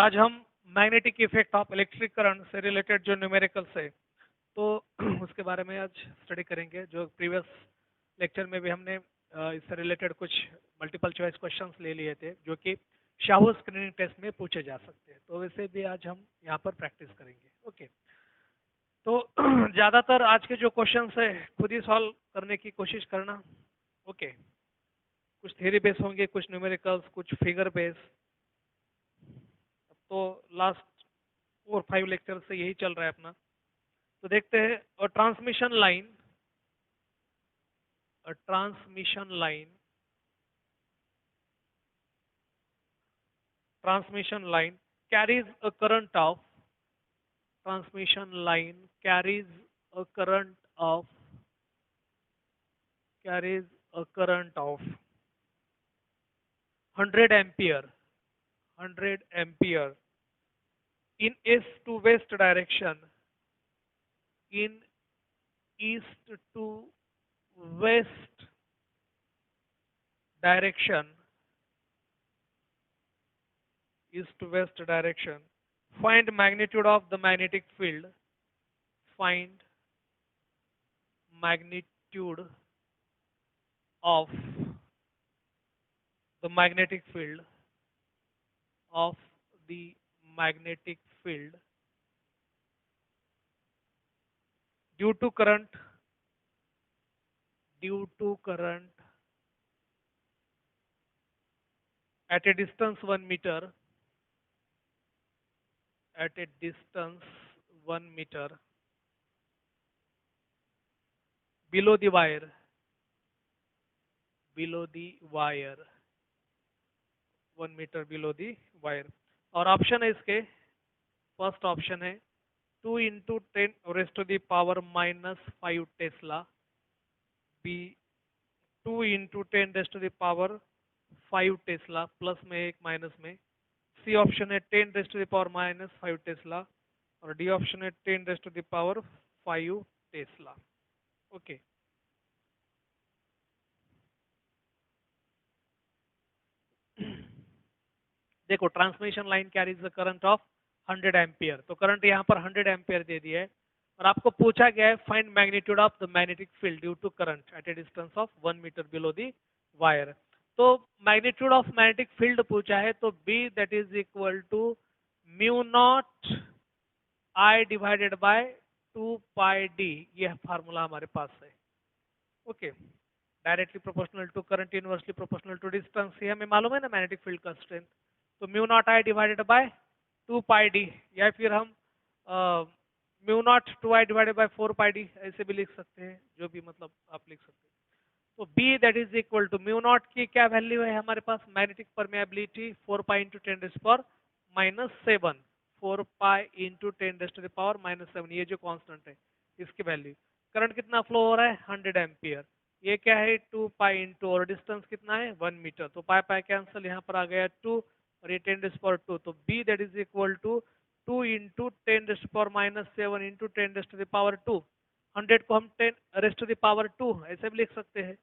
आज हम magnetic effect of electric current से रिलेटेड जो न्यूमेरिकल्स है तो उसके बारे में आज स्टडी करेंगे। जो प्रीवियस लेक्चर में भी हमने इससे रिलेटेड कुछ मल्टीपल चॉइस क्वेश्चंस ले लिए थे जो कि शाहू स्क्रीनिंग टेस्ट में पूछे जा सकते हैं, तो वैसे भी आज हम यहाँ पर प्रैक्टिस करेंगे। ओके, तो ज़्यादातर आज के जो क्वेश्चंस है खुद ही सॉल्व करने की कोशिश करना। ओके, कुछ थ्योरी बेस होंगे, कुछ न्यूमेरिकल्स, कुछ फिगर बेस। तो लास्ट 4-5 लेक्चर से यही चल रहा है अपना। तो देखते हैं। और transmission line carries a current of transmission line carries a current of 100 ampere in east to west direction, in east to west direction, find magnitude of the magnetic field, find magnitude of the magnetic field of the magnetic field due to current at a distance 1 meter, below the wire, 1 meter below the wire। और option है इसके, first option है 2 into 10 raised to the power minus 5 tesla, B 2 into 10 raised to the power 5 tesla, plus में एक minus में। C option है 10 raised to the power minus 5 tesla, और D option है 10 raised to the power 5 tesla. Okay, देखो, transmission line carries the current of 100 ampere, तो current यहाँ पर 100 एम्पियर दे दिया है और आपको पूछा गया है find magnitude of the magnetic field due to current at a distance of 1 metre below the wire. तो मैग्नीट्यूड ऑफ मैग्नेटिक फील्ड पूछा है, तो B that is equal to mu naught I divided by 2 pi D, यह formula हमारे पास है। Okay, directly proportional to current, inversely proportional to distance, ये हमें मालूम है ना मैग्नेटिक फील्ड का स्ट्रेंथ। तो mu naught I divided by 2 pi D, या फिर हम म्यू नॉट 2 आई डिवाइडेड बाय 4 पाई डी ऐसे भी लिख सकते हैं, जो भी मतलब आप लिख सकते हैं। तो B that is equal to mu naught की क्या वैल्यू है हमारे पास, magnetic permeability 4 pi into 10 raise power -7, 4 pi into 10 raise to the power -7, ये जो कांस्टेंट है इसकी वैल्यू। करंट कितना फ्लो हो रहा है 100 एम्पियर, ये क्या है 2 पाई इंटू, और डिस्टेंस कितना है 1 मीटर, तो पाई पाई कैंसिल, यहाँ पर आ गया 2 और ये 10 रेज़ पावर 2, तो B that is equal to 2 into 10 raise power -7 into 10 raise to the power 2। 100 को हम 10 रेज़ टू द पावर 2 ऐसे भी लिख सकते हैं,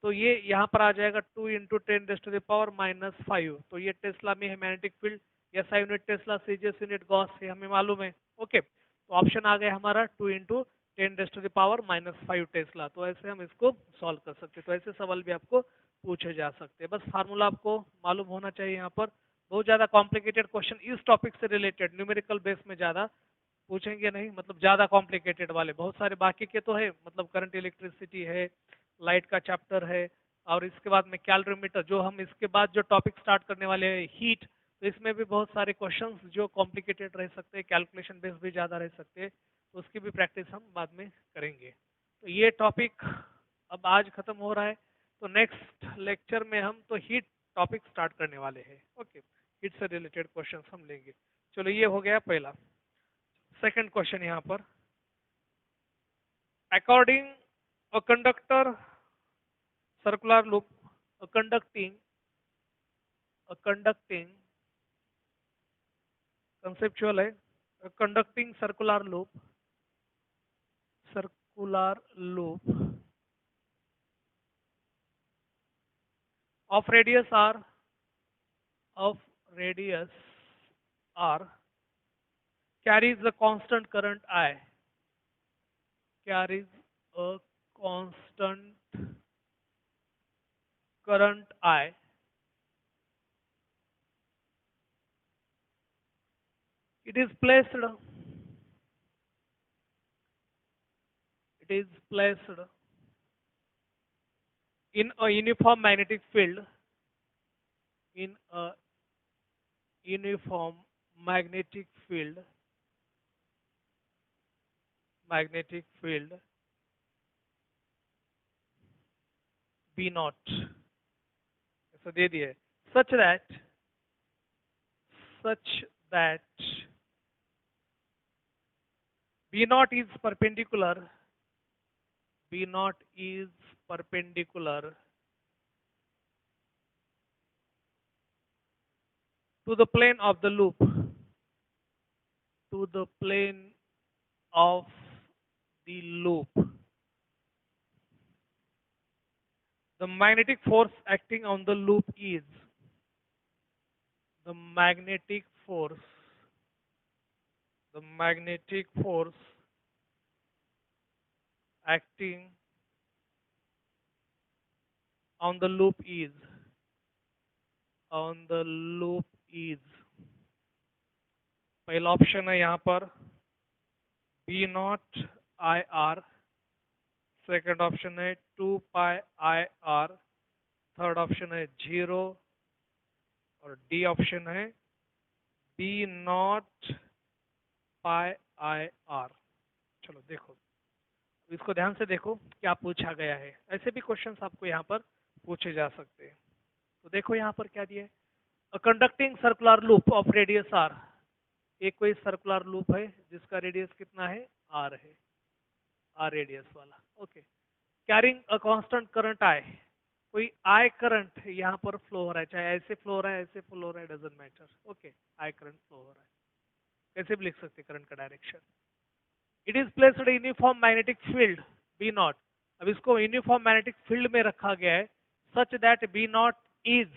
तो ये यहाँ पर आ जाएगा 2 into 10 raise to the power -5। तो ये टेस्ला में है magnetic field, SI unit tesla, CGS unit gauss, ये हमें मालूम है। ओके, तो ऑप्शन आ गया हमारा 2 into 10 raise to the power -5 tesla. तो ऐसे हम इसको सॉल्व कर सकते हैं। तो ऐसे सवाल भी आपको पूछे जा सकते हैं, बस फार्मूला आपको मालूम होना चाहिए। यहाँ पर बहुत ज़्यादा कॉम्प्लिकेटेड क्वेश्चन इस टॉपिक से रिलेटेड न्यूमेरिकल बेस में ज़्यादा पूछेंगे नहीं, मतलब ज़्यादा कॉम्प्लिकेटेड वाले बहुत सारे बाकी के तो है, मतलब करंट इलेक्ट्रिसिटी है, लाइट का चैप्टर है, और इसके बाद में कैलोरीमीटर, जो हम इसके बाद जो टॉपिक स्टार्ट करने वाले हैं हीट, तो इसमें भी बहुत सारे क्वेश्चंस जो कॉम्प्लिकेटेड रह सकते हैं, कैलकुलेशन बेस भी ज़्यादा रह सकते हैं, तो उसकी भी प्रैक्टिस हम बाद में करेंगे। तो ये टॉपिक अब आज खत्म हो रहा है, तो नेक्स्ट लेक्चर में हम तो हीट टॉपिक स्टार्ट करने वाले हैं। ओके, हीट से रिलेटेड क्वेश्चन हम लेंगे। चलो, ये हो गया पहला। सेकंड क्वेश्चन यहाँ पर, according a conductor circular loop, a conducting conceptual है, a conducting circular loop of radius r, of radius R carries a constant current I, carries a constant current I. It is placed in a uniform magnetic field, in a uniform magnetic field magnetic field B naught, ऐसा दे दिया है, such that B naught is perpendicular to the plane of the loop, to the plane of the loop. The magnetic force acting on the loop is the magnetic force acting on the loop is पहला option है यहाँ पर B not I R, second option है 2 पाई I R, third option है 0 और D option है B not pi I R. चलो देखो, इसको ध्यान से देखो क्या पूछा गया है। ऐसे भी क्वेश्चंस आपको यहाँ पर पूछे जा सकते हैं। तो देखो यहाँ पर क्या दिया है, a conducting circular loop of radius R, एक कोई सर्कुलर लूप है जिसका रेडियस कितना है आर है, आर रेडियस वाला, okay. Carrying a constant current I, कोई आई करंट यहाँ पर फ्लो हो रहा है, चाहे ऐसे फ्लो हो रहा है ऐसे फ्लो हो रहा है, doesn't matter, okay. I current flow हो रहा है, कैसे भी लिख सकते हैं करंट का direction. It is placed uniform magnetic field B naught, अब इसको यूनिफॉर्म मैग्नेटिक फील्ड में रखा गया है such that B naught is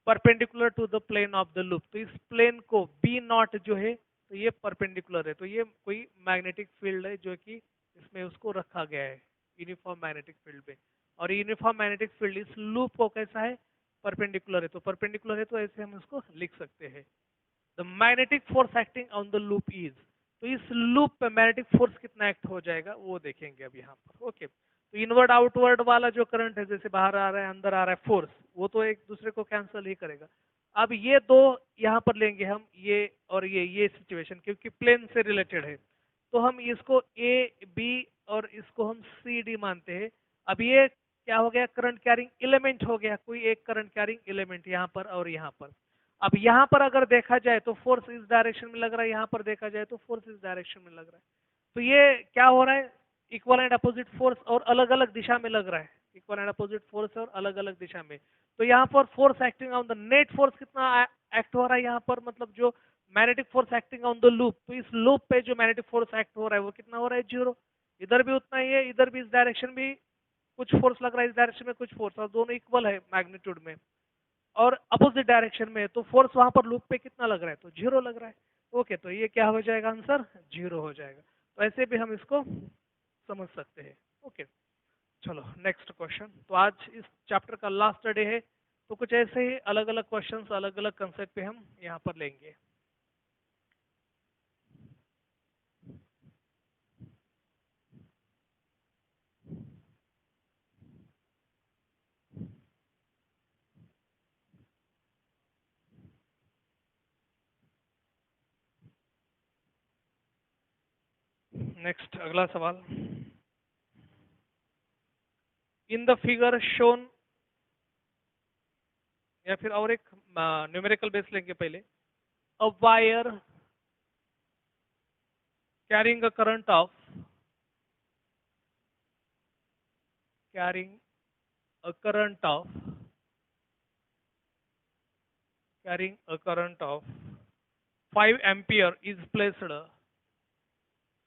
perpendicular to the plane of the loop. तो इस प्लेन को बी नॉट जो है तो ये परपेंडिकुलर है, तो ये कोई मैग्नेटिक फील्ड है जो कि इसमें उसको रखा गया है यूनिफॉर्म मैग्नेटिक फील्ड में। और यूनिफॉर्म मैग्नेटिक फील्ड इस लूप को कैसा है, परपेंडिकुलर है, तो परपेंडिकुलर है तो ऐसे हम इसको लिख सकते हैं। The magnetic force acting on the loop is, तो इस लूप पे मैग्नेटिक फोर्स कितना एक्ट हो जाएगा वो देखेंगे अब यहाँ पर, ओके। तो इनवर्ड आउटवर्ड वाला जो करंट है, जैसे बाहर आ रहा है अंदर आ रहा है फोर्स, वो तो एक दूसरे को कैंसिल ही करेगा। अब ये दो यहाँ पर लेंगे हम, ये और ये सिचुएशन क्योंकि प्लेन से रिलेटेड है, तो हम इसको ए बी और इसको हम सी डी मानते हैं। अब ये क्या हो गया, करंट कैरिंग एलिमेंट हो गया, कोई एक करंट कैरिंग एलिमेंट यहाँ पर और यहाँ पर। अब यहाँ पर अगर देखा जाए तो फोर्स इस डायरेक्शन में लग रहा है, यहाँ पर देखा जाए तो फोर्स इस डायरेक्शन में लग रहा है। तो ये क्या हो रहा है, इक्वल एंड अपोजिट फोर्स और अलग अलग दिशा में लग रहा है, इक्वल एंड अपोजिट फोर्स और अलग अलग दिशा में। तो यहाँ पर force acting on the net force कितना एक्ट हो रहा है यहाँ पर, मतलब जो magnetic force acting on the loop, तो इस लूप पे जो मैग्नेटिक फोर्स एक्ट हो रहा है वो कितना हो रहा है, 0। इधर भी उतना ही है, इधर भी इस डायरेक्शन भी कुछ फोर्स लग रहा है, इस डायरेक्शन में कुछ फोर्स, और दोनों इक्वल है मैग्नीट्यूड में और अपोजिट डायरेक्शन में, तो फोर्स वहां पर लूप पे कितना लग रहा है, तो 0 लग रहा है, ओके। तो ये क्या हो जाएगा, आंसर 0 हो जाएगा। तो ऐसे भी हम इसको समझ सकते हैं, ओके। चलो नेक्स्ट क्वेश्चन। तो आज इस चैप्टर का लास्ट डे है, तो कुछ ऐसे ही अलग अलग क्वेश्चंस अलग अलग कंसेप्ट पे हम यहाँ पर लेंगे। नेक्स्ट अगला सवाल, इन द फिगर शोन, या फिर और एक न्यूमेरिकल बेस लेंगे पहले। अ wire carrying a current of carrying a current of carrying a current of 5 ampere is placed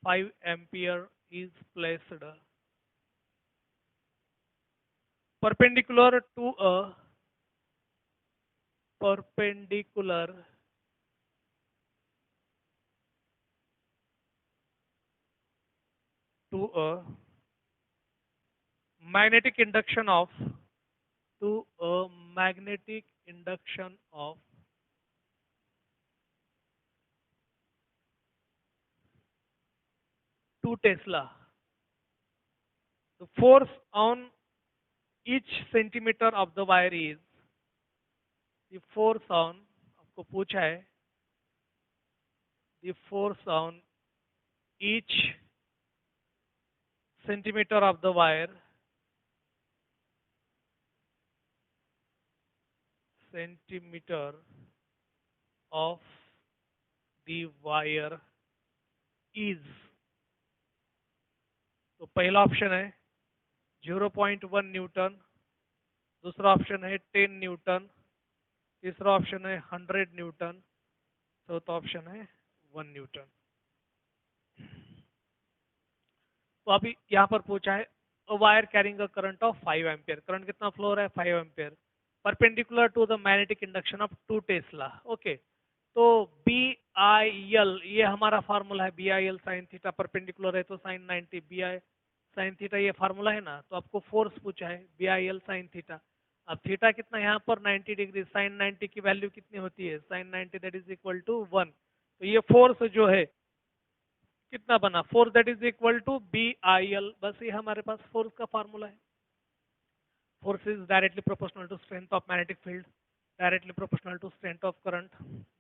5 ampere is placed perpendicular to a perpendicular to a magnetic induction of to a magnetic induction of 2 Tesla. The force on each centimeter of the wire is the force on आपको पूछा है the force on each centimeter of the wire centimeter of the wire is तो पहला option है 0.1 Newton, दूसरा option है 10 Newton, तीसरा option है 100 न्यूटन, चौथा ऑप्शन है 1 न्यूटन। तो अभी यहाँ पर पूछा है a wire carrying a current of 5 ampere, current कितना फ्लो हो रहा है 5 ampere, perpendicular to the magnetic induction of 2 tesla. Okay, तो बी आई एल ये हमारा फार्मूला है, B I L sine theta, perpendicular है तो sine 90, B I sine theta ये फार्मूला है ना। तो आपको फोर्स पूछा है B I L sine theta. अब थीटा कितना यहाँ पर 90 डिग्री, साइन 90 की वैल्यू कितनी होती है, sine 90 that is equal to 1। तो ये फोर्स जो है कितना बना, force that is equal to B I L, बस ये हमारे पास फोर्स का फार्मूला है। Force is directly proportional to strength of magnetic field, directly proportional to strength of current,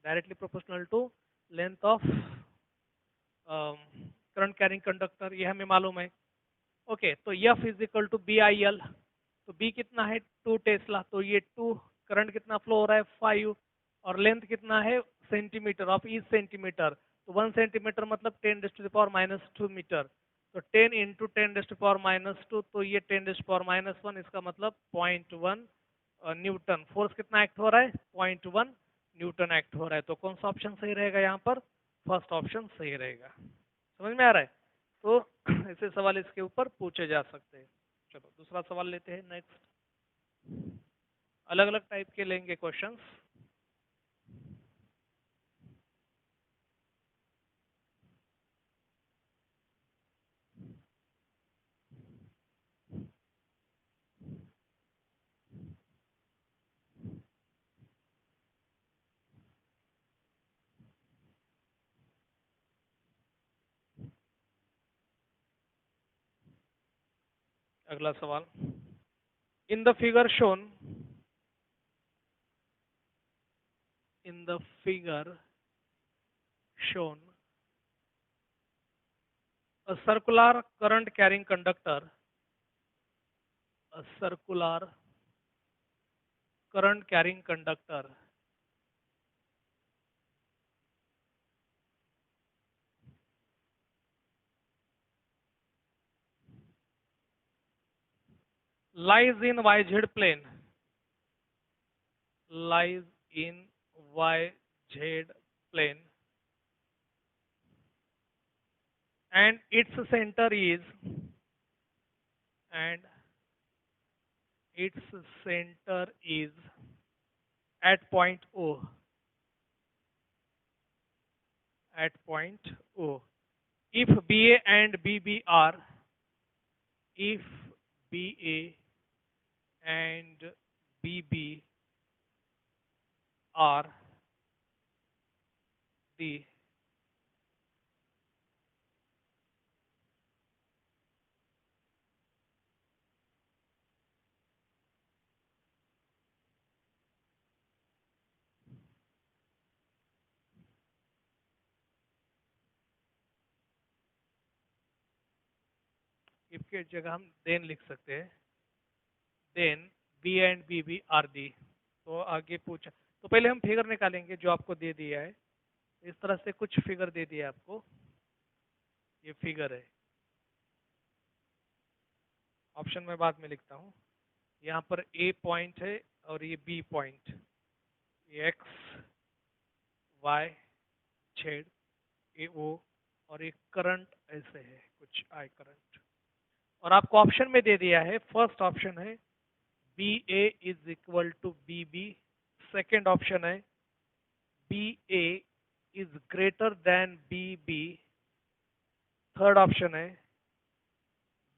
directly proportional to length of current carrying conductor, ये हमें मालूम है। ओके, तो F is equal to B I L, तो B कितना है 2 Tesla, तो ये 2, करंट कितना फ्लो हो रहा है 5, और लेंथ कितना है सेंटीमीटर ऑफ ईच सेंटीमीटर, तो 1 सेंटीमीटर मतलब 10⁻⁻² मीटर, तो 10 इंटू 10⁻⁻², तो ये 10⁻⁻1, इसका मतलब 0.1 न्यूटन। फोर्स कितना एक्ट हो रहा है 0.1 न्यूटन एक्ट हो रहा है। तो कौन सा ऑप्शन सही रहेगा यहाँ पर, फर्स्ट ऑप्शन सही रहेगा। समझ में आ रहा है? तो ऐसे सवाल इसके ऊपर पूछे जा सकते हैं। चलो दूसरा सवाल लेते हैं नेक्स्ट, अलग अलग टाइप के लेंगे क्वेश्चंस। अगला सवाल, in the figure shown, in the figure shown a circular current carrying conductor, a circular current carrying conductor lies in YZ plane, lies in YZ plane, and its center is, and its center is at point O, at point O. If BA and BB are, if BA and BB are the if के जगह हम then लिख सकते हैं, then B and B B are the. तो आगे पूछा, तो पहले हम फिगर निकालेंगे जो आपको दे दिया है। इस तरह से कुछ फिगर दे दिया आपको, ये फिगर है, ऑप्शन में बाद में लिखता हूँ। यहाँ पर ए पॉइंट है और ये बी पॉइंट, ये एक्स वाई छेद ए ओ, और एक करंट ऐसे है कुछ आई करंट, और आपको ऑप्शन में दे दिया है, फर्स्ट ऑप्शन है B A is equal to B B, second option है B A is greater than B B, third option है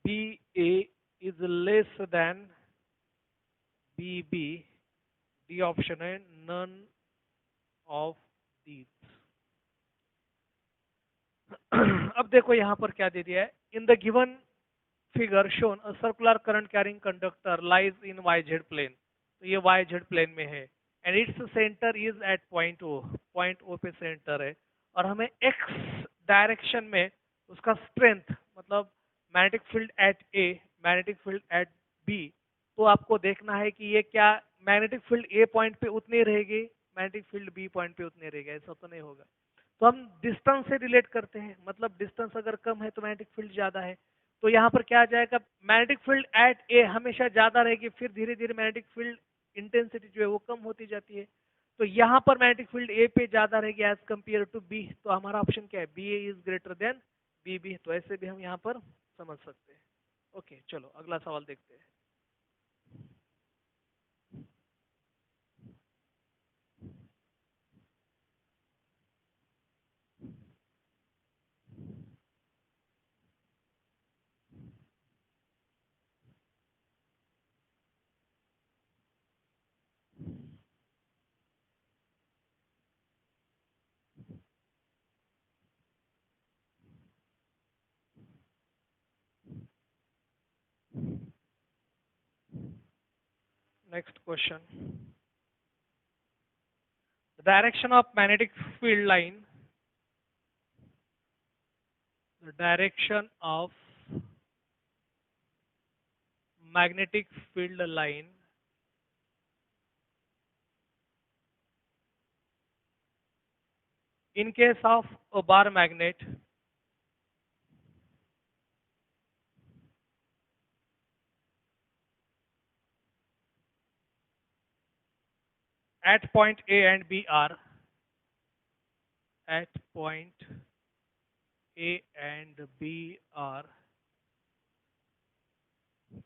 BA is less than BB, D option है नन ऑफ दीज। अब देखो यहां पर क्या दे दिया है, in the given figure shown a circular current carrying conductor lies in YZ plane, तो ये YZ प्लेन में है and its centre is eight point O, point O पे सेंटर है और हमें X डायरेक्शन में उसका स्ट्रेंथ मतलब magnetic field at A, magnetic field at B, तो आपको देखना है कि ये क्या मैग्नेटिक फील्ड A पॉइंट पे उतनी रहेगी, मैग्नेटिक फील्ड B पॉइंट पे उतनी रहेगी, ऐसा तो नहीं होगा। तो हम डिस्टेंस से रिलेट करते हैं, मतलब डिस्टेंस अगर कम है तो मैग्नेटिक फील्ड ज्यादा है, तो यहाँ पर क्या आ जाएगा, मैग्नेटिक फील्ड एट ए हमेशा ज्यादा रहेगी, फिर धीरे धीरे मैग्नेटिक फील्ड इंटेंसिटी जो है वो कम होती जाती है, तो यहाँ पर मैग्नेटिक फील्ड ए पे ज्यादा रहेगी एज कंपेयर टू बी, तो हमारा ऑप्शन क्या है, B A is greater than B B, तो ऐसे भी हम यहाँ पर समझ सकते हैं। ओके चलो अगला सवाल देखते हैं। Next question, the direction of magnetic field line, the direction of magnetic field line in case of a bar magnet at point A and B are, at point A and B are,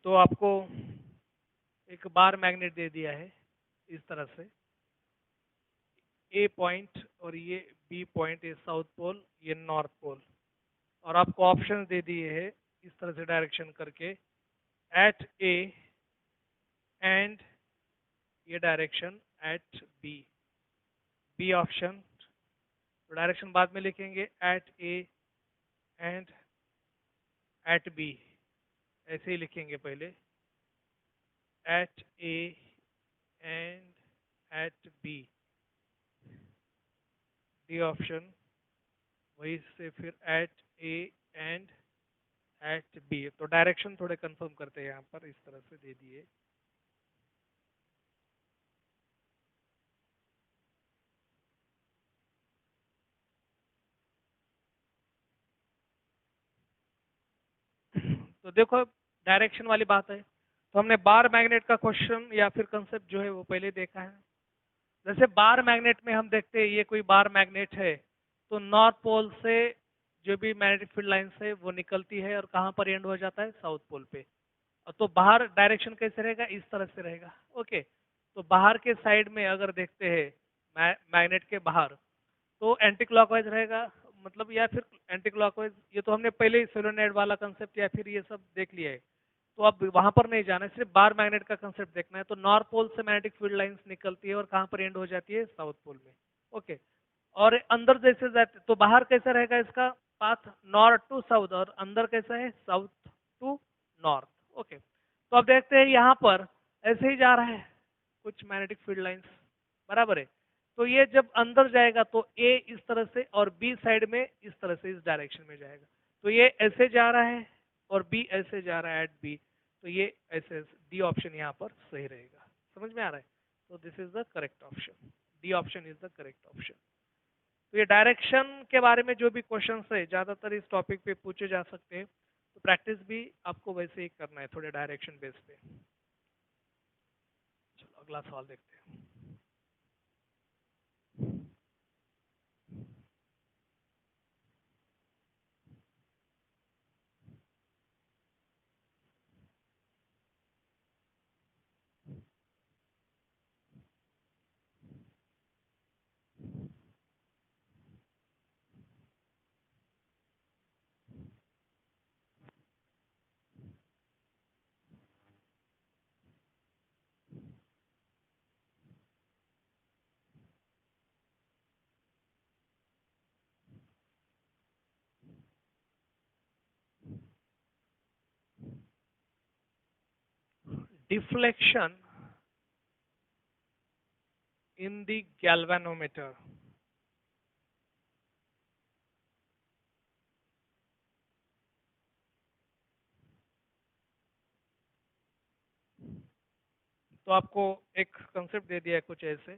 तो आपको एक bar magnet they दिया है इस तरह से, ए point और ये बी पॉइंट, ये साउथ पोल ये नॉर्थ पोल, और आपको ऑप्शन दे दिए है इस तरह से डायरेक्शन करके, एट ए एंड ये direction at B, B option, तो डायरेक्शन बाद में लिखेंगे, at A and at B, ऐसे ही लिखेंगे पहले, at A and at B, D option, वही से फिर at A and at B, तो डायरेक्शन थोड़े कंफर्म करते हैं यहाँ पर, इस तरह से दे दिए। तो देखो डायरेक्शन वाली बात है, तो हमने बार मैग्नेट का क्वेश्चन या फिर कंसेप्ट जो है वो पहले देखा है। जैसे बार मैग्नेट में हम देखते हैं ये कोई बार मैग्नेट है, तो नॉर्थ पोल से जो भी मैग्नेटिक फील्ड लाइन है वो निकलती है और कहाँ पर एंड हो जाता है, साउथ पोल पे। तो बाहर डायरेक्शन कैसे रहेगा, इस तरह से रहेगा। ओके, तो बाहर के साइड में अगर देखते हैं मैग्नेट के बाहर, तो एंटी क्लॉकवाइज रहेगा, मतलब या फिर एंटी क्लॉकवाइज, ये तो हमने पहले ही सोलेनॉइड वाला कंसेप्ट या फिर ये सब देख लिया है, तो अब वहां पर नहीं जाना है, सिर्फ बार मैग्नेट का कंसेप्ट देखना है। तो नॉर्थ पोल से मैग्नेटिक फील्ड लाइंस निकलती है और कहां पर एंड हो जाती है, साउथ पोल में। ओके, और अंदर जैसे जाते तो बाहर कैसा रहेगा इसका पाथ, नॉर्थ टू साउथ, और अंदर कैसा है, साउथ टू नॉर्थ। ओके, तो अब देखते हैं यहाँ पर ऐसे ही जा रहा है कुछ मैग्नेटिक फील्ड लाइंस, बराबर है। तो ये जब अंदर जाएगा तो ए इस तरह से और बी साइड में इस तरह से, इस डायरेक्शन में जाएगा, तो ये ऐसे जा रहा है और बी ऐसे जा रहा है एट बी, तो ये ऐसे, डी ऑप्शन यहाँ पर सही रहेगा। समझ में आ रहा है? तो this is the correct option, D option is the correct option. तो ये डायरेक्शन के बारे में जो भी क्वेश्चन है ज्यादातर इस टॉपिक पे पूछे जा सकते हैं, तो प्रैक्टिस भी आपको वैसे ही करना है थोड़े डायरेक्शन बेस पे। चलो अगला सवाल देखते हैं। deflection in the galvanometer. तो आपको एक कंसेप्ट दे दिया है कुछ ऐसे,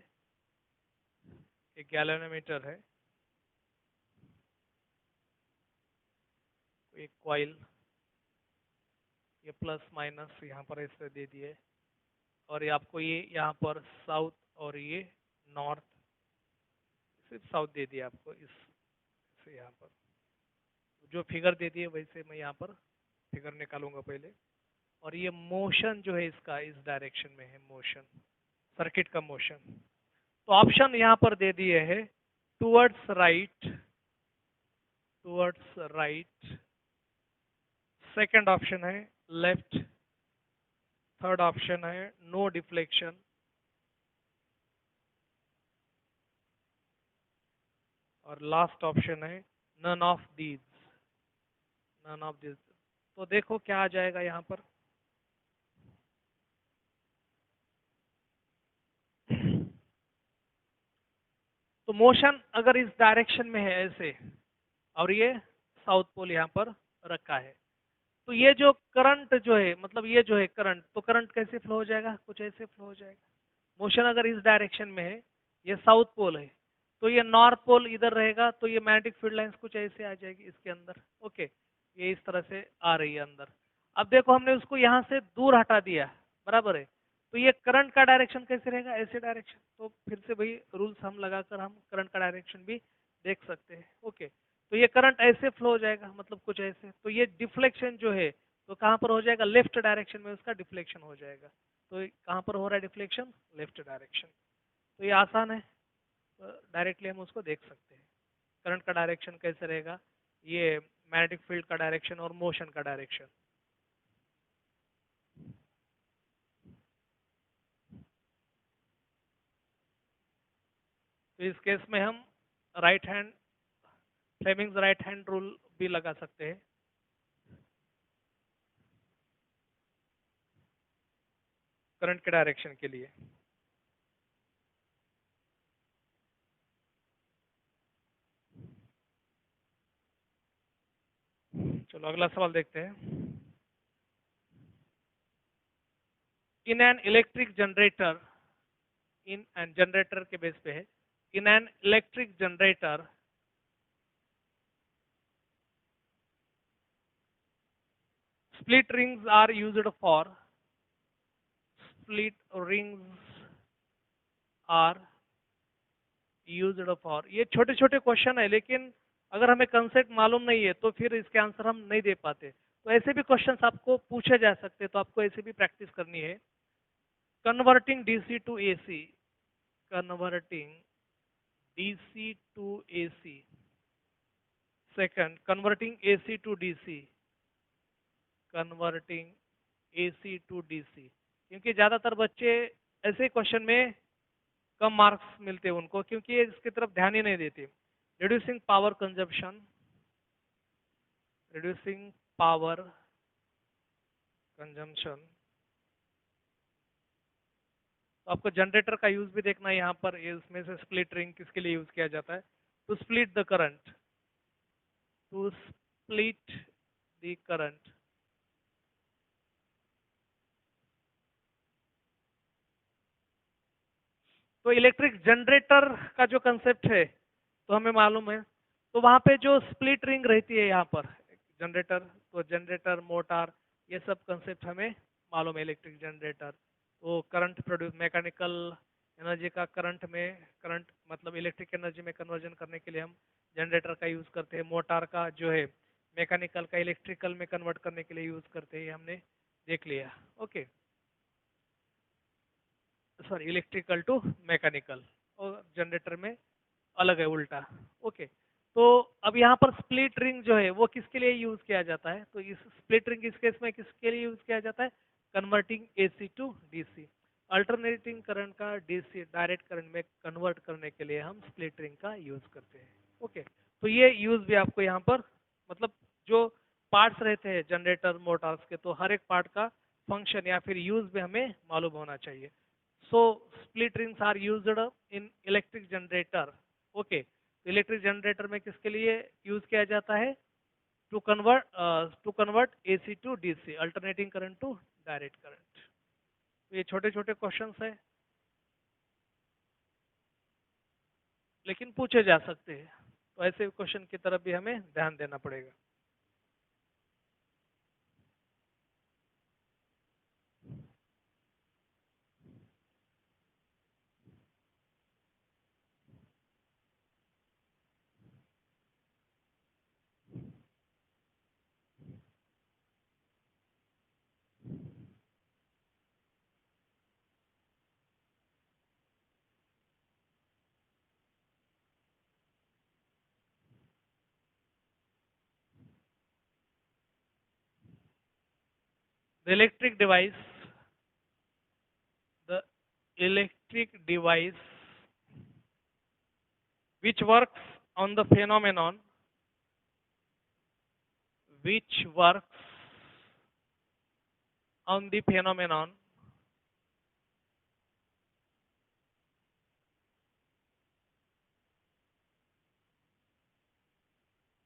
एक गैल्वेनोमीटर है, एक कॉइल, ये प्लस माइनस यहाँ पर ऐसे दे दिए, और ये आपको ये यहाँ पर साउथ और ये नॉर्थ, सिर्फ साउथ दे दिया आपको इस से, यहाँ पर जो फिगर दे दिए वैसे मैं यहाँ पर फिगर निकालूंगा पहले। और ये मोशन जो है इसका इस डायरेक्शन में है, मोशन, सर्किट का मोशन। तो ऑप्शन यहाँ पर दे दिए है towards right, towards right, second option है लेफ्ट, थर्ड ऑप्शन है नो डिफ्लेक्शन, और लास्ट ऑप्शन है none of these, none of this. तो देखो क्या आ जाएगा यहाँ पर। तो मोशन अगर इस डायरेक्शन में है ऐसे, और ये साउथ पोल यहाँ पर रखा है, तो ये जो करंट जो है, मतलब ये जो है करंट, तो करंट कैसे फ्लो हो जाएगा, कुछ ऐसे फ्लो हो जाएगा। मोशन अगर इस डायरेक्शन में है, ये साउथ पोल है, तो ये नॉर्थ पोल इधर रहेगा, तो ये मैग्नेटिक फील्ड लाइंस कुछ ऐसे आ जाएगी इसके अंदर। ओके, ये इस तरह से आ रही है अंदर। अब देखो हमने उसको यहाँ से दूर हटा दिया, बराबर है, तो ये करंट का डायरेक्शन कैसे रहेगा, ऐसे डायरेक्शन। तो फिर से वही रूल्स हम लगाकर हम करंट का डायरेक्शन भी देख सकते हैं। ओके, तो ये करंट ऐसे फ्लो हो जाएगा, मतलब कुछ ऐसे। तो ये डिफ्लेक्शन जो है, तो कहाँ पर हो जाएगा, लेफ्ट डायरेक्शन में उसका डिफ्लेक्शन हो जाएगा। तो कहाँ पर हो रहा है डिफ्लेक्शन, लेफ्ट डायरेक्शन। तो ये आसान है, डायरेक्टली हम उसको देख सकते हैं। करंट का डायरेक्शन कैसे रहेगा, ये मैग्नेटिक फील्ड का डायरेक्शन और मोशन का डायरेक्शन। तो इस केस में हम right hand, Fleming's right hand rule भी लगा सकते हैं। करंट के डायरेक्शन के लिए। चलो अगला सवाल देखते हैं। In an electric generator, in an generator के बेस पे है, in an electric generator split rings are used for, split rings are used for। ये छोटे छोटे क्वेश्चन है, लेकिन अगर हमें कंसेप्ट मालूम नहीं है तो फिर इसके आंसर हम नहीं दे पाते। तो ऐसे भी क्वेश्चंस आपको पूछे जा सकते हैं, तो आपको ऐसे भी प्रैक्टिस करनी है। Converting DC to AC, converting DC to AC. Second, converting AC to DC, converting AC to DC. क्योंकि ज्यादातर बच्चे ऐसे क्वेश्चन में कम मार्क्स मिलते हैं उनको, क्योंकि ये इसकी तरफ ध्यान ही नहीं देते। Reducing power consumption, reducing power consumption. तो आपको जनरेटर का यूज भी देखना है यहाँ पर। इसमें से स्प्लिट रिंग किसके लिए यूज किया जाता है, to split the current, to split the current. तो इलेक्ट्रिक जनरेटर का जो कंसेप्ट है तो हमें मालूम है। तो वहां पे जो स्प्लिट रिंग रहती है यहाँ पर जनरेटर, तो जनरेटर, मोटर, ये सब कंसेप्ट हमें मालूम है। इलेक्ट्रिक जनरेटर तो करंट प्रोड्यूस, मैकेनिकल एनर्जी का करंट में, करंट मतलब इलेक्ट्रिक एनर्जी में कन्वर्जन करने के लिए हम जनरेटर का यूज करते हैं। मोटर का जो है मैकेनिकल का इलेक्ट्रिकल में कन्वर्ट करने के लिए यूज करते हैं, हमने देख लिया। Okay, sorry, electrical to mechanical, और जनरेटर में अलग है, उल्टा। ओके, तो अब यहाँ पर स्प्लिट रिंग जो है वो किसके लिए यूज किया जाता है, तो इस स्प्लिट रिंग इस केस में किसके लिए यूज किया जाता है, converting AC to DC, alternating current का डीसी डायरेक्ट करंट में कन्वर्ट करने के लिए हम स्प्लिट रिंग का यूज करते हैं। ओके, तो ये यूज भी आपको यहाँ पर, मतलब जो पार्ट्स रहते हैं जनरेटर मोटर्स के, तो हर एक पार्ट का फंक्शन या फिर यूज भी हमें मालूम होना चाहिए. So split rings are used in electric generator. Okay, electric generator में किसके लिए यूज किया जाता है? To convert AC to DC, alternating current to direct current. ये छोटे छोटे क्वेश्चंस है, लेकिन पूछे जा सकते हैं. तो ऐसे क्वेश्चन की तरफ भी हमें ध्यान देना पड़ेगा. The electric device, the electric device which works on the phenomenon, which works on the phenomenon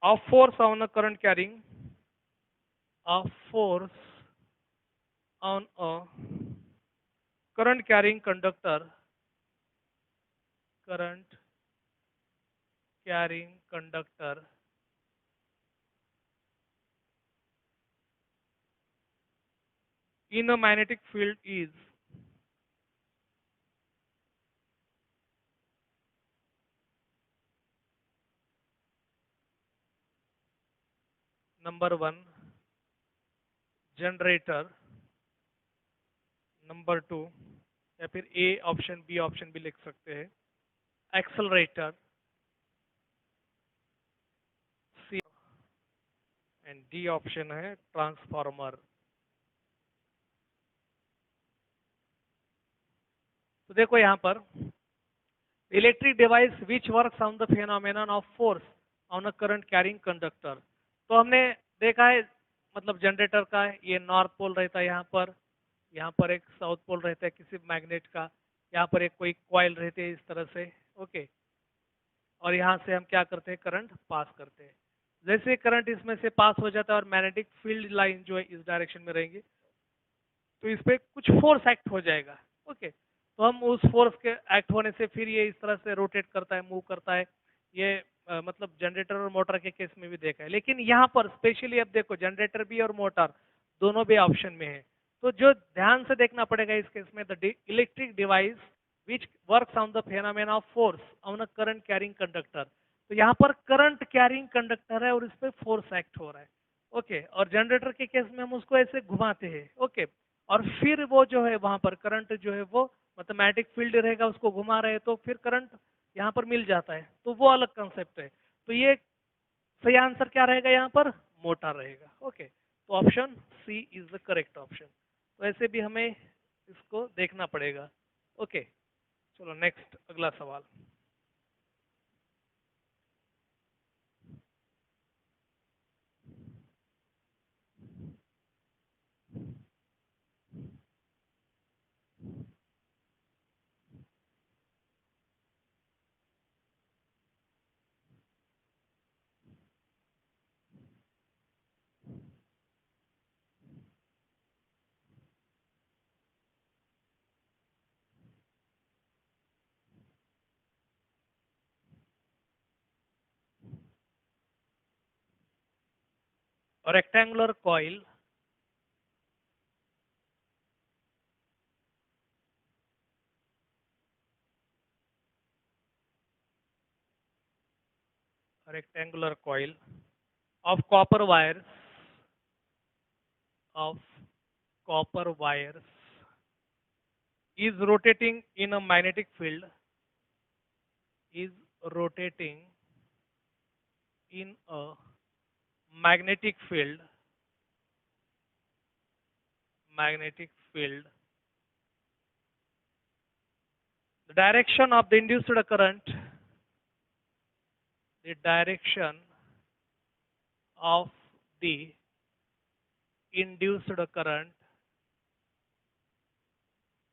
of force on a current carrying, of force on a current carrying conductor, current carrying conductor in a magnetic field is number 1 generator, number 2 या फिर A option B option भी लिख सकते हैं, accelerator, C and D option है transformer. तो देखो यहां पर electric device which works on the phenomenon of force on a current carrying conductor. तो हमने देखा है, मतलब जनरेटर का ये नॉर्थ पोल रहता है यहाँ पर एक साउथ पोल रहता है किसी मैग्नेट का, यहाँ पर एक कोई कॉइल रहती है इस तरह से. ओके, और यहाँ से हम क्या करते हैं, करंट पास करते हैं. जैसे करंट इसमें से पास हो जाता है और मैग्नेटिक फील्ड लाइन जो है इस डायरेक्शन में रहेंगी, तो इस पे कुछ फोर्स एक्ट हो जाएगा. ओके, तो हम उस फोर्स के एक्ट होने से फिर ये इस तरह से रोटेट करता है, मूव करता है. ये मतलब जनरेटर और मोटर के केस में भी देखा है, लेकिन यहाँ पर स्पेशली अब देखो जनरेटर भी और मोटर दोनों भी ऑप्शन में है. तो जो ध्यान से देखना पड़ेगा इस केस में, the electric device which works on the phenomena of force on a current carrying conductor. तो यहाँ पर करंट कैरिंग कंडक्टर है और इस पर फोर्स एक्ट हो रहा है. ओके, और जनरेटर के केस में हम उसको ऐसे घुमाते हैं. ओके, और फिर वो जो है वहां पर करंट जो है वो मैथमेटिक फील्ड रहेगा, उसको घुमा रहे तो फिर करंट यहाँ पर मिल जाता है. तो वो अलग कंसेप्ट है. तो ये सही आंसर क्या रहेगा यहाँ पर, मोटर रहेगा. ओके, तो option C is the correct option. तो ऐसे भी हमें इसको देखना पड़ेगा. ओके, चलो नेक्स्ट अगला सवाल. Rectangular coil rectangular coil of of copper wires is rotating in a magnetic field, is rotating in a magnetic field, magnetic field. The direction of the induced current, the direction of the induced current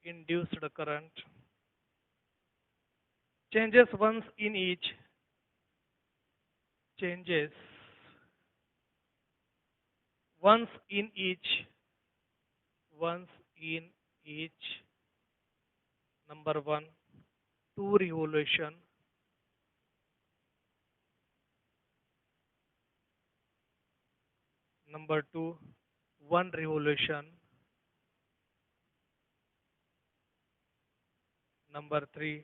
induced current changes once in each changes once in each once in each number 1 2 revolution, number 2 1 revolution, number 3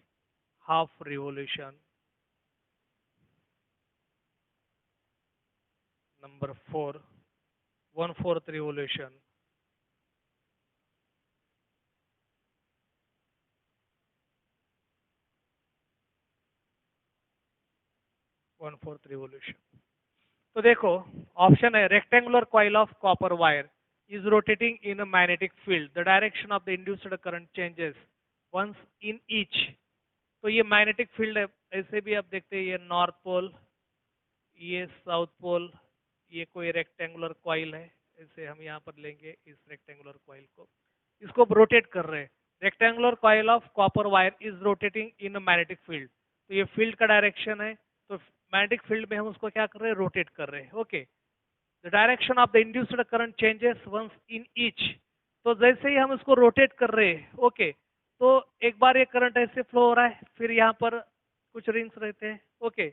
half revolution, number 4 1/4 revolution, one fourth revolution. तो देखो option है rectangular coil of copper wire is rotating in a magnetic field, the direction of the induced current changes once in each. तो ये magnetic field है, ऐसे भी आप देखते हैं ये नॉर्थ पोल, ये साउथ पोल, ये कोई रेक्टेंगुलर कॉइल है, ऐसे हम यहाँ पर लेंगे इस रेक्टेंगुलर कॉइल को, इसको रोटेट कर रहे हैं। Rectangular coil of copper wire is rotating in a magnetic field, तो ये फील्ड का डायरेक्शन है, तो मैग्नेटिक फील्ड में हम उसको क्या कर रहे हैं, रोटेट कर रहे हैं। Okay, the direction of the induced current changes once in each. तो जैसे ही हम इसको रोटेट कर रहे हैं, ओके, तो एक बार ये करंट ऐसे फ्लो हो रहा है, फिर यहाँ पर कुछ रिंग्स रहते हैं, ओके,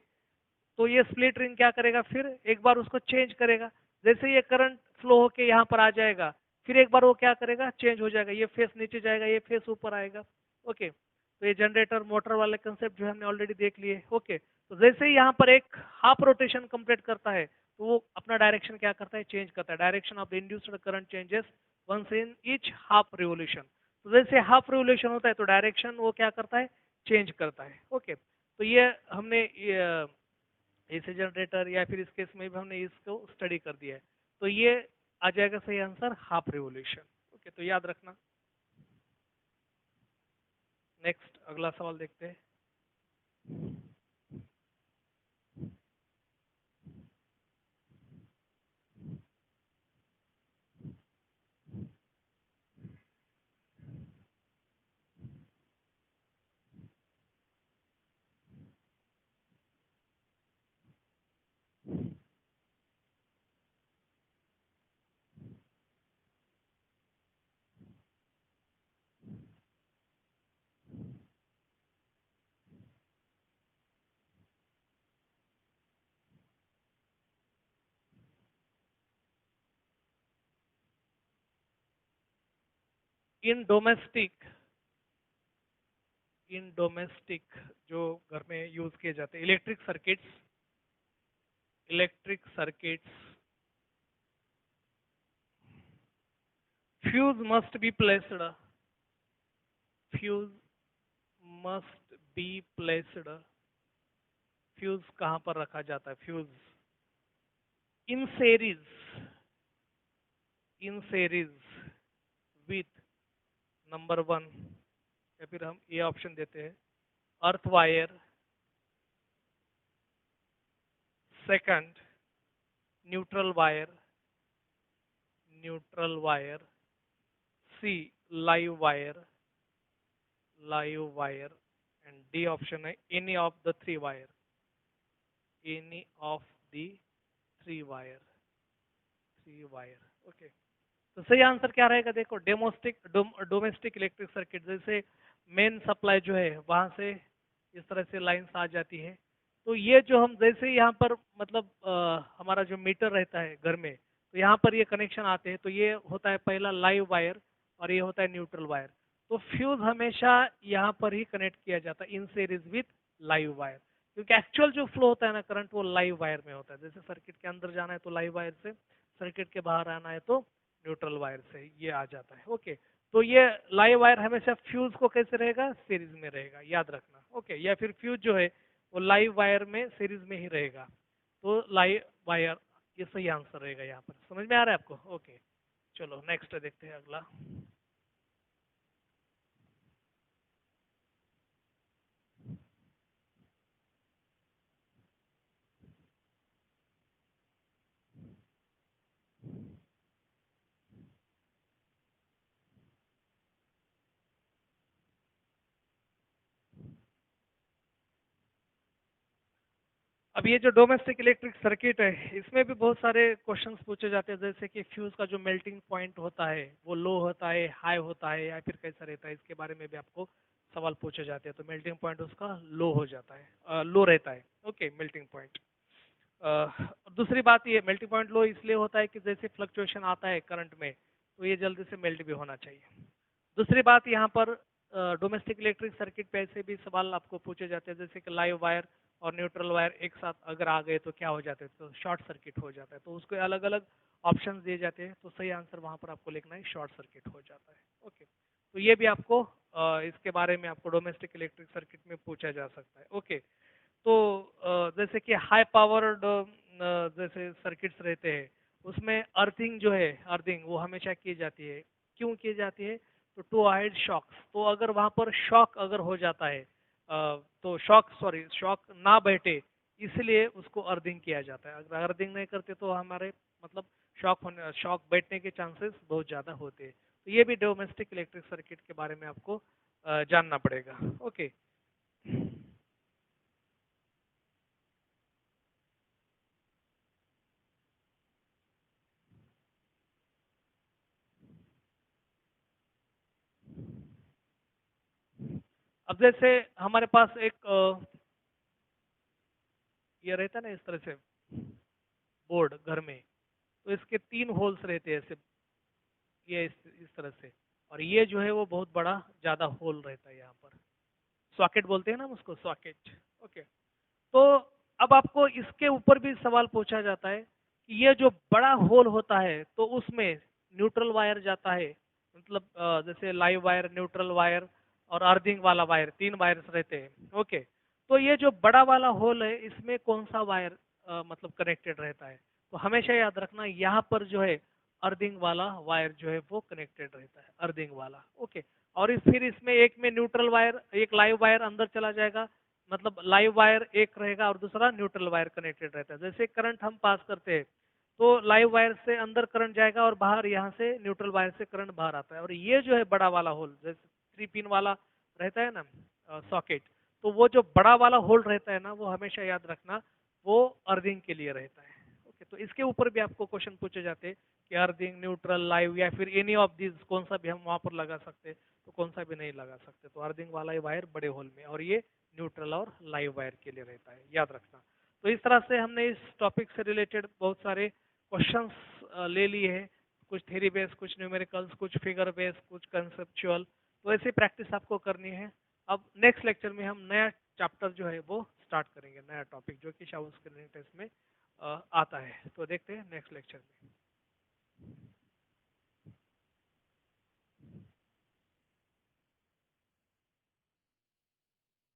तो ये स्प्लिट रिंग क्या करेगा, फिर एक बार उसको चेंज करेगा। जैसे ये करंट फ्लो होके यहाँ पर आ जाएगा, फिर एक बार वो क्या करेगा, चेंज हो जाएगा, ये फेस नीचे जाएगा, ये फेस ऊपर आएगा। ओके, तो ये जनरेटर मोटर वाले कंसेप्ट जो है हमने ऑलरेडी देख लिए। ओके, तो जैसे ही यहाँ पर एक हाफ रोटेशन कंप्लीट करता है, तो वो अपना डायरेक्शन क्या करता है, चेंज करता है। Direction of the induced current changes once in each half revolution. तो जैसे हाफ रिवोल्यूशन होता है तो डायरेक्शन वो क्या करता है, चेंज करता है। ओके, तो ये हमने एसी जनरेटर या फिर इस केस में भी हमने इसको स्टडी कर दिया है। तो ये आ जाएगा सही आंसर हाफ रिवोल्यूशन। ओके, तो याद रखना। नेक्स्ट अगला सवाल देखते हैं। इन डोमेस्टिक जो घर में यूज किए जाते हैं electric circuits fuse must be placed fuse must be placed fuse कहां पर रखा जाता है, fuse in series with number 1, या फिर हम ये ऑप्शन देते हैं earth wire, second neutral wire, C live wire and D option है any of the three wire. Okay, तो सही आंसर क्या रहेगा, देखो डोमेस्टिक इलेक्ट्रिक सर्किट, जैसे मेन सप्लाई जो है वहां से इस तरह से लाइंस आ जाती है। तो ये जो हम जैसे यहाँ पर मतलब हमारा जो मीटर रहता है घर में, तो यहाँ पर ये कनेक्शन आते हैं, तो ये होता है पहला लाइव वायर और ये होता है न्यूट्रल वायर। तो फ्यूज हमेशा यहाँ पर ही कनेक्ट किया जाता है इन सीरीज विथ लाइव वायर, क्योंकि एक्चुअल जो फ्लो होता है ना करंट, वो लाइव वायर में होता है। जैसे सर्किट के अंदर जाना है तो लाइव वायर से, सर्किट के बाहर आना है तो न्यूट्रल वायर से ये आ जाता है। ओके, तो ये लाइव वायर हमेशा फ्यूज को कैसे रहेगा, सीरीज में रहेगा, याद रखना। ओके, या फिर फ्यूज जो है वो लाइव वायर में सीरीज में ही रहेगा, तो लाइव वायर ये सही आंसर रहेगा यहाँ पर। समझ में आ रहा है आपको? ओके, चलो नेक्स्ट देखते हैं अगला। अब ये जो डोमेस्टिक इलेक्ट्रिक सर्किट है इसमें भी बहुत सारे क्वेश्चंस पूछे जाते हैं, जैसे कि फ्यूज का जो मेल्टिंग पॉइंट होता है वो लो होता है, हाई होता है, या फिर कैसा रहता है, इसके बारे में भी आपको सवाल पूछे जाते हैं। तो मेल्टिंग पॉइंट उसका लो हो जाता है, लो रहता है। Okay, melting point. दूसरी बात ये, मेल्टिंग पॉइंट लो इसलिए होता है कि जैसे फ्लक्चुएशन आता है करंट में तो ये जल्दी से मेल्ट भी होना चाहिए। दूसरी बात यहाँ पर डोमेस्टिक इलेक्ट्रिक सर्किट पे ऐसे भी सवाल आपको पूछे जाते हैं, जैसे कि लाइव वायर और न्यूट्रल वायर एक साथ अगर आ गए तो क्या हो जाता है, तो शॉर्ट सर्किट हो जाता है। तो उसको अलग अलग ऑप्शंस दिए जाते हैं, तो सही आंसर वहाँ पर आपको लिखना है शॉर्ट सर्किट हो जाता है। ओके, तो ये भी आपको इसके बारे में आपको डोमेस्टिक इलेक्ट्रिक सर्किट में पूछा जा सकता है। ओके, तो जैसे कि हाई पावर्ड जैसे सर्किट्स रहते हैं उसमें अर्थिंग जो है, अर्थिंग वो हमेशा की जाती है। क्यों की जाती है? तो टू अवॉइड शॉक्स। तो अगर वहाँ पर शॉक अगर हो जाता है तो शॉक ना बैठे, इसलिए उसको अर्थिंग किया जाता है। अगर अर्थिंग नहीं करते तो हमारे मतलब शॉक बैठने के चांसेस बहुत ज़्यादा होते हैं। तो ये भी डोमेस्टिक इलेक्ट्रिक सर्किट के बारे में आपको जानना पड़ेगा। ओके, अब जैसे हमारे पास एक ये रहता है ना इस तरह से बोर्ड घर में, तो इसके 3 होल्स रहते हैं ऐसे, ये इस तरह से। और ये जो है वो बहुत बड़ा ज्यादा होल रहता है यहाँ पर, सॉकेट बोलते हैं ना हम उसको, सॉकेट। ओके, तो अब आपको इसके ऊपर भी सवाल पूछा जाता है कि ये जो बड़ा होल होता है तो उसमें न्यूट्रल वायर जाता है, मतलब जैसे लाइव वायर, न्यूट्रल वायर और अर्थिंग वाला वायर, 3 वायर्स रहते हैं। ओके, तो ये जो बड़ा वाला होल है इसमें कौन सा वायर मतलब कनेक्टेड रहता है? तो हमेशा याद रखना यहाँ पर जो है अर्थिंग वाला वायर जो है वो कनेक्टेड रहता है, अर्थिंग वाला। ओके, और फिर इसमें एक में न्यूट्रल वायर, एक लाइव वायर अंदर चला जाएगा, मतलब लाइव वायर एक रहेगा और दूसरा न्यूट्रल वायर कनेक्टेड रहता है। जैसे करंट हम पास करते हैं तो लाइव वायर से अंदर करंट जाएगा और बाहर यहाँ से न्यूट्रल वायर से करंट बाहर आता है। और ये जो है बड़ा वाला होल, जैसे 3 पिन वाला रहता है ना सॉकेट, तो वो जो बड़ा वाला होल रहता है ना वो हमेशा याद रखना वो अर्थिंग के लिए रहता है। ओके, तो इसके ऊपर भी आपको क्वेश्चन पूछे जाते हैं कि अर्थिंग, न्यूट्रल, लाइव या फिर एनी ऑफ दिस कौन सा भी हम वहाँ पर लगा सकते हैं, तो कौन सा भी नहीं लगा सकते। तो अर्थिंग वाला ही वायर बड़े होल में, और ये न्यूट्रल और लाइव वायर के लिए रहता है, याद रखना। तो इस तरह से हमने इस टॉपिक से रिलेटेड बहुत सारे क्वेश्चंस ले लिए हैं, कुछ थ्योरी बेस्ड, कुछ न्यूमेरिकल्स, कुछ फिगर बेस्ड, कुछ कंसेप्चुअल। तो ऐसे प्रैक्टिस आपको करनी है। अब नेक्स्ट लेक्चर में हम नया चैप्टर जो है वो स्टार्ट करेंगे, नया टॉपिक जो कि शाउट स्क्रीनिंग टेस्ट में आता है। तो देखते हैं नेक्स्ट लेक्चर में।